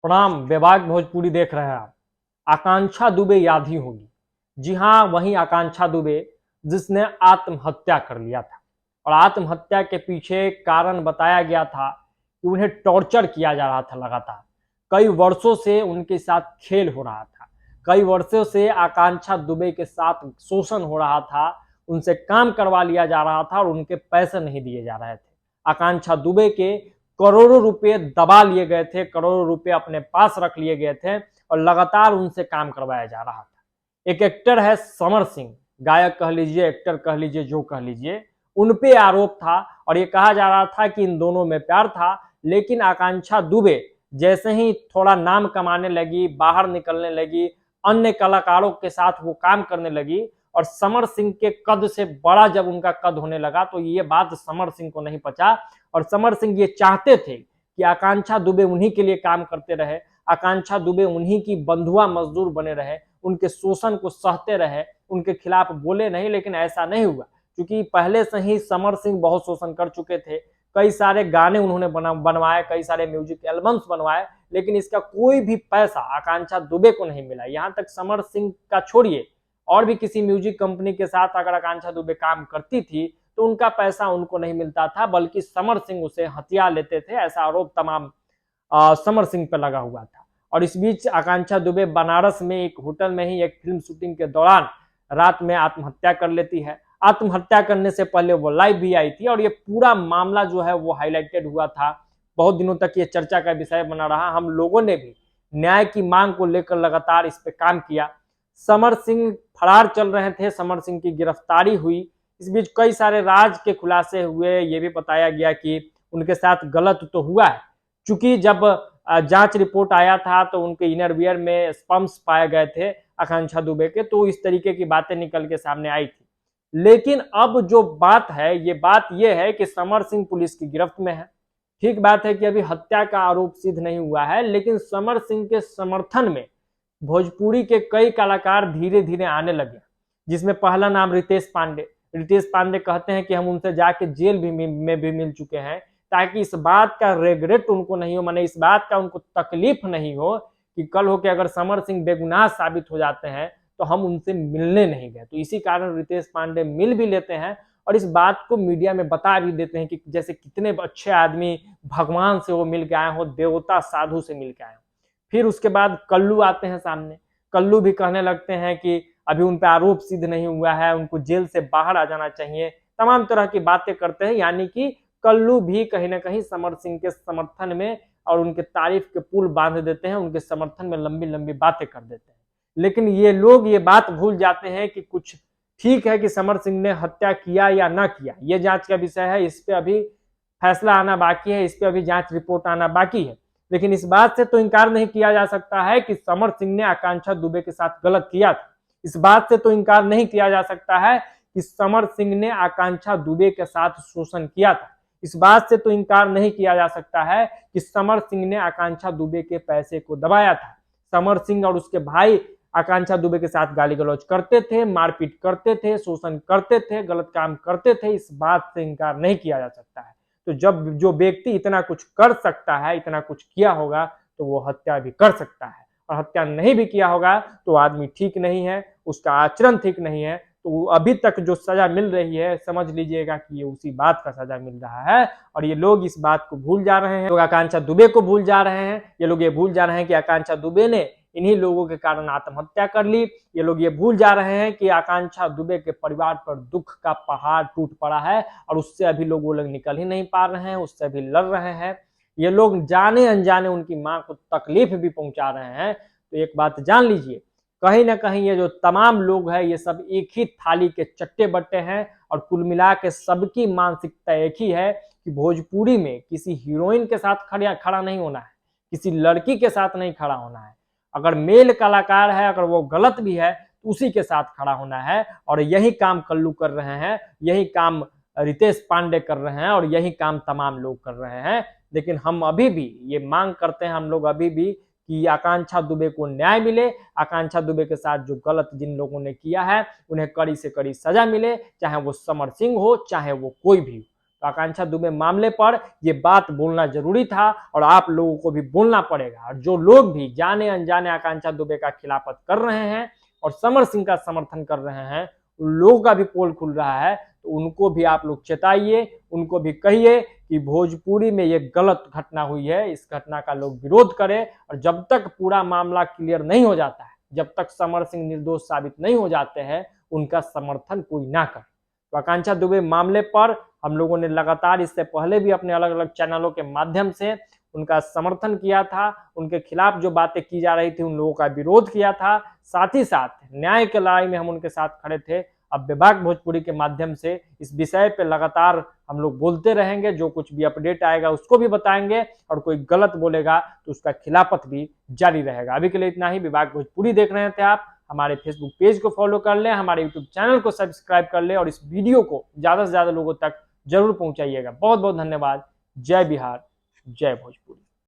प्रणाम। विभाग भोजपुरी देख रहे हैं आप। आकांक्षा दुबे याद ही होगी। जी हाँ, वही आकांक्षा दुबे जिसने आत्महत्या कर लिया था। और आत्महत्या के पीछे कारण बताया गया था कि उन्हें टॉर्चर किया जा रहा था लगातार। कई वर्षों से उनके साथ खेल हो रहा था। कई वर्षों से आकांक्षा दुबे के साथ शोषण हो रहा था। उनसे काम करवा लिया जा रहा था और उनके पैसे नहीं दिए जा रहे थे। आकांक्षा दुबे के करोड़ों रुपए दबा लिए गए थे, करोड़ों रुपए अपने पास रख लिए गए थे और लगातार उनसे काम करवाया जा रहा था। एक एक्टर है समर सिंह, गायक कह लीजिए, एक्टर कह लीजिए, जो कह लीजिए, उन पे आरोप था और ये कहा जा रहा था कि इन दोनों में प्यार था। लेकिन आकांक्षा दुबे जैसे ही थोड़ा नाम कमाने लगी, बाहर निकलने लगी, अन्य कलाकारों के साथ वो काम करने लगी और समर सिंह के कद से बड़ा जब उनका कद होने लगा तो ये बात समर सिंह को नहीं पचा। और समर सिंह ये चाहते थे कि आकांक्षा दुबे उन्हीं के लिए काम करते रहे, आकांक्षा दुबे उन्हीं की बंधुआ मजदूर बने रहे, उनके शोषण को सहते रहे, उनके खिलाफ बोले नहीं। लेकिन ऐसा नहीं हुआ, क्योंकि पहले से ही समर सिंह बहुत शोषण कर चुके थे। कई सारे गाने उन्होंने बनवाए, कई सारे म्यूजिक एल्बम्स बनवाए, लेकिन इसका कोई भी पैसा आकांक्षा दुबे को नहीं मिला। यहाँ तक समर सिंह का छोड़िए, और भी किसी म्यूजिक कंपनी के साथ अगर आकांक्षा दुबे काम करती थी तो उनका पैसा उनको नहीं मिलता था, बल्कि समर सिंह उसे हथिया लेते थे। ऐसा आरोप तमाम समर सिंह पर लगा हुआ था। और इस बीच आकांक्षा दुबे बनारस में एक होटल में ही एक फिल्म शूटिंग के दौरान रात में आत्महत्या कर लेती है। आत्महत्या करने से पहले वो लाइव भी आई थी और ये पूरा मामला जो है वो हाईलाइटेड हुआ था। बहुत दिनों तक ये चर्चा का विषय बना रहा। हम लोगों ने भी न्याय की मांग को लेकर लगातार इस पे काम किया। समर सिंह फरार चल रहे थे, समर सिंह की गिरफ्तारी हुई। इस बीच कई सारे राज के खुलासे हुए। ये भी बताया गया कि उनके साथ गलत तो हुआ है, चूंकि जब जांच रिपोर्ट आया था तो उनके इनरवियर में स्पम्स पाए गए थे आकांक्षा दुबे के, तो इस तरीके की बातें निकल के सामने आई थी। लेकिन अब जो बात है, ये बात ये है कि समर सिंह पुलिस की गिरफ्त में है। ठीक बात है कि अभी हत्या का आरोप सिद्ध नहीं हुआ है, लेकिन समर सिंह के समर्थन में भोजपुरी के कई कलाकार धीरे धीरे आने लगे, जिसमें पहला नाम रितेश पांडे। रितेश पांडे कहते हैं कि हम उनसे जाके जेल में भी मिल चुके हैं, ताकि इस बात का रेग्रेट उनको नहीं हो, माने इस बात का उनको तकलीफ नहीं हो कि कल हो के अगर समर सिंह बेगुनाह साबित हो जाते हैं तो हम उनसे मिलने नहीं गए। तो इसी कारण रितेश पांडे मिल भी लेते हैं और इस बात को मीडिया में बता भी देते हैं कि जैसे कितने अच्छे आदमी, भगवान से वो मिल के आए हो, देवता साधु से मिल के आए हो। फिर उसके बाद कल्लू आते हैं सामने। कल्लू भी कहने लगते हैं कि अभी उन पर आरोप सिद्ध नहीं हुआ है, उनको जेल से बाहर आ जाना चाहिए, तमाम तरह की बातें करते हैं। यानी कि कल्लू भी कहीं ना कहीं समर सिंह के समर्थन में और उनके तारीफ के पुल बांध देते हैं, उनके समर्थन में लंबी लंबी बातें कर देते हैं। लेकिन ये लोग ये बात भूल जाते हैं कि कुछ ठीक है कि समर सिंह ने हत्या किया या ना किया, ये जांच का विषय है, इस पे अभी फैसला आना बाकी है, इस पे अभी जांच रिपोर्ट आना बाकी है। लेकिन इस बात से तो इनकार नहीं किया जा सकता है कि समर सिंह ने आकांक्षा दुबे के साथ गलत किया था। इस बात से तो इनकार नहीं किया जा सकता है कि समर सिंह ने आकांक्षा दुबे के साथ शोषण किया था। इस बात से तो इनकार नहीं किया जा सकता है कि समर सिंह ने आकांक्षा दुबे के पैसे को दबाया था। समर सिंह और उसके भाई आकांक्षा दुबे के साथ गाली गलौज करते थे, मारपीट करते थे, शोषण करते थे, गलत काम करते थे। इस बात से इनकार नहीं किया जा सकता है। तो जब जो व्यक्ति इतना कुछ कर सकता है, इतना कुछ किया होगा, तो वो हत्या भी कर सकता है। और हत्या नहीं भी किया होगा तो आदमी ठीक नहीं है, उसका आचरण ठीक नहीं है। तो अभी तक जो सजा मिल रही है, समझ लीजिएगा कि ये उसी बात का सजा मिल रहा है। और ये लोग इस बात को भूल जा रहे हैं, लोग आकांक्षा दुबे को भूल जा रहे हैं। ये लोग ये भूल जा रहे हैं कि आकांक्षा दुबे ने इन्हीं लोगों के कारण आत्महत्या कर ली। ये लोग ये भूल जा रहे हैं कि आकांक्षा दुबे के परिवार पर दुख का पहाड़ टूट पड़ा है और उससे अभी लोग वो लोग निकल ही नहीं पा रहे हैं, उससे अभी लड़ रहे हैं। ये लोग जाने अनजाने उनकी मां को तकलीफ भी पहुंचा रहे हैं। तो एक बात जान लीजिए, कहीं ना कहीं ये जो तमाम लोग हैं, ये सब एक ही थाली के चट्टे बट्टे हैं। और कुल मिला के सबकी मानसिकता एक ही है कि भोजपुरी में किसी हीरोइन के साथ खड़ा नहीं होना है, किसी लड़की के साथ नहीं खड़ा होना है। अगर मेल कलाकार है, अगर वो गलत भी है, तो उसी के साथ खड़ा होना है। और यही काम कल्लू कर रहे हैं, यही काम रितेश पांडे कर रहे हैं और यही काम तमाम लोग कर रहे हैं। लेकिन हम अभी भी ये मांग करते हैं, हम लोग अभी भी, कि आकांक्षा दुबे को न्याय मिले। आकांक्षा दुबे के साथ जो गलत जिन लोगों ने किया है उन्हें कड़ी से कड़ी सजा मिले, चाहे वो समर सिंह हो, चाहे वो कोई भी हो। तो आकांक्षा दुबे मामले पर ये बात बोलना जरूरी था और आप लोगों को भी बोलना पड़ेगा। और जो लोग भी जाने अनजाने आकांक्षा दुबे का खिलाफत कर रहे हैं और समर सिंह का समर्थन कर रहे हैं, उन लोगों का भी पोल खुल रहा है, तो उनको भी आप लोग चेताइए, उनको भी कहिए कि भोजपुरी में ये गलत घटना हुई है, इस घटना का लोग विरोध करें। और जब तक पूरा मामला क्लियर नहीं हो जाता है, जब तक समर सिंह निर्दोष साबित नहीं हो जाते हैं, उनका समर्थन कोई ना करे। तो आकांक्षा दुबे मामले पर हम लोगों ने लगातार इससे पहले भी अपने अलग अलग चैनलों के माध्यम से उनका समर्थन किया था, उनके खिलाफ जो बातें की जा रही थी उन लोगों का विरोध किया था, साथ ही साथ न्याय की लड़ाई में हम उनके साथ खड़े थे। अब बेबाक भोजपुरी के माध्यम से इस विषय पे लगातार हम लोग बोलते रहेंगे, जो कुछ भी अपडेट आएगा उसको भी बताएंगे, और कोई गलत बोलेगा तो उसका खिलाफत भी जारी रहेगा। अभी के लिए इतना ही। बेबाक भोजपुरी देख रहे थे आप, हमारे फेसबुक पेज को फॉलो कर लें, हमारे यूट्यूब चैनल को सब्सक्राइब कर लें और इस वीडियो को ज्यादा से ज्यादा लोगों तक जरूर पहुंचाइएगा। बहुत बहुत धन्यवाद। जय बिहार, जय भोजपुरी।